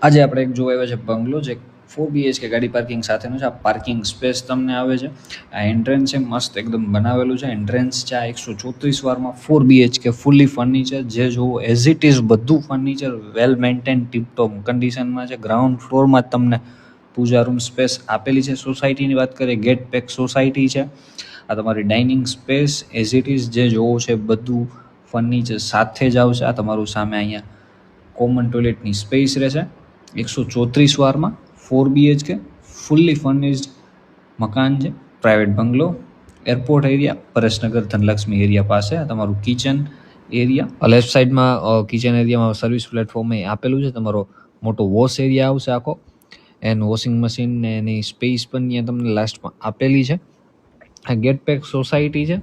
આજે આપણે એક જોવા આવ્યા છે બંગલો જે 4 BHK ગાડી પાર્કિંગ સાથેનું છે. આ પાર્કિંગ સ્પેસ તમને આવે છે. આ એન્ટ્રન્સ છે મસ્ત એકદમ બનાવેલું છે. એન્ટ્રન્સ છે આ 134 વારમાં 4 BHK ફૂલી ફર્નિચર, જે જોવો એઝ ઇટ ઇઝ બધું ફર્નિચર વેલ મેન્ટેન ટીપટોપ કન્ડિશનમાં છે. ગ્રાઉન્ડ ફ્લોરમાં જ તમને પૂજા રૂમ સ્પેસ આપેલી છે. સોસાયટીની વાત કરીએ ગેટ પેક સોસાયટી છે. આ તમારી dining space as it is જે જોવો છે બધું ફર્નિચર સાથે જ આવશે. આ તમારું સામે અહીંયા કોમન ટોયલેટની સ્પેસ રહેશે. 134 વારમાં 4 BHK ફુલ્લી ફર્નિશ્ડ મકાન છે. પ્રાઇવેટ બંગલો, એરપોર્ટ એરિયા, પરેશનગર ધનલક્ષ્મી એરિયા પાસે. આ તમારું કિચન એરિયા, લેફ્ટ સાઈડમાં કિચન એરિયામાં સર્વિસ પ્લેટફોર્મ આપેલું છે. તમારો મોટો વોશ એરિયા આવશે આખો, એન્ડ વોશિંગ મશીન ને એની સ્પેસ પણ અહીંયા તમને લાસ્ટમાં આપેલી છે. આ ગેટ પેક સોસાયટી છે,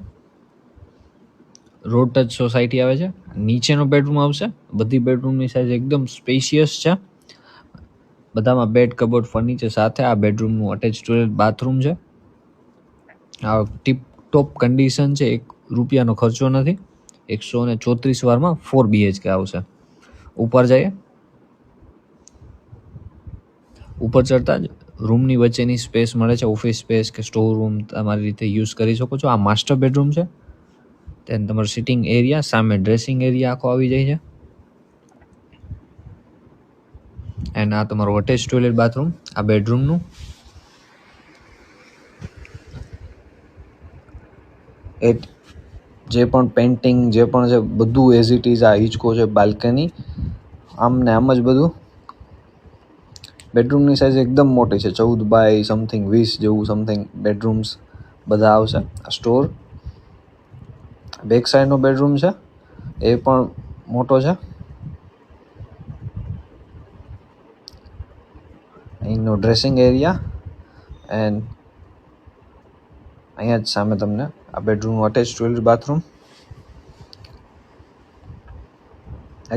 રોડ ટચ સોસાયટી આવે છે. નીચેનો બેડરૂમ આવશે. બધી બેડરૂમની સાઇઝ એકદમ સ્પેશિયસ છે. બધામાં બેડ, કબોર્ડ, ફર્નિચર સાથે. આ બેડરૂમનું અટેચ ટોયલેટ બાથરૂમ છે. આ ટીપ ટોપ કન્ડિશન છે. 1 રૂપિયાનો ખર્ચો નથી. 134 વારમાં 4 BHK આવશે. ઉપર જઈએ. ઉપર ચડતા જ રૂમની વચ્ચેની સ્પેસ મળે છે. ઓફિસ સ્પેસ કે સ્ટોર રૂમ તમારી રીતે યુઝ કરી શકો છો. આ માસ્ટર બેડરૂમ છે. તેન તમારું સિટિંગ એરિયા, સામે ડ્રેસિંગ એરિયા આખો આવી જાય છે. એન્ડ આ તમારું અટેચ ટોયલેટ બાથરૂમ આ બેડરૂમનું. એ જે પણ પેઇન્ટિંગ જે પણ છે બધું એઝ ઇટ ઇઝ. આ હિંચકો છે, બાલ્કની, આમ ને આમ જ બધું. બેડરૂમની સાઇઝ એકદમ મોટી છે. 14 બાય સમથિંગ 20 જેવું સમથિંગ બેડરૂમ્સ બધા આવશે. આ સ્ટોર બેક સાઈડનો બેડરૂમ છે, એ પણ મોટો છે. અહીંનો ડ્રેસિંગ એરિયા એન્ડ અહીંયા જ સામે તમને આ બેડરૂમનું અટેચ ટોયલેટ બાથરૂમ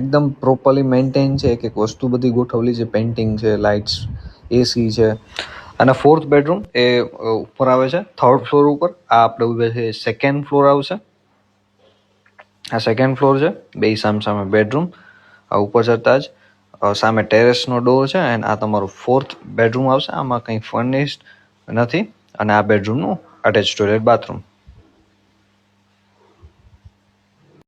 એકદમ પ્રોપરલી મેન્ટેન છે. એક વસ્તુ બધી ગોઠવેલી છે. પેઇન્ટિંગ છે, લાઇટ્સ, એસી છે. અને 4th બેડરૂમ એ ઉપર આવે છે, 3rd ફ્લોર ઉપર. આ આપણે ઉભે છે 2nd ફ્લોર આવશે. આ 2nd ફ્લોર છે. બે સામે બેડરૂમ. આ ઉપર ચડતા જ સામે ટેરેસનો ડોર છે. એન્ડ આ તમારું 4th બેડરૂમ આવશે. આમાં કંઈ ફર્નિશ્ડ નથી. અને આ બેડરૂમનું અટેચ ટોયલેટ બાથરૂમ.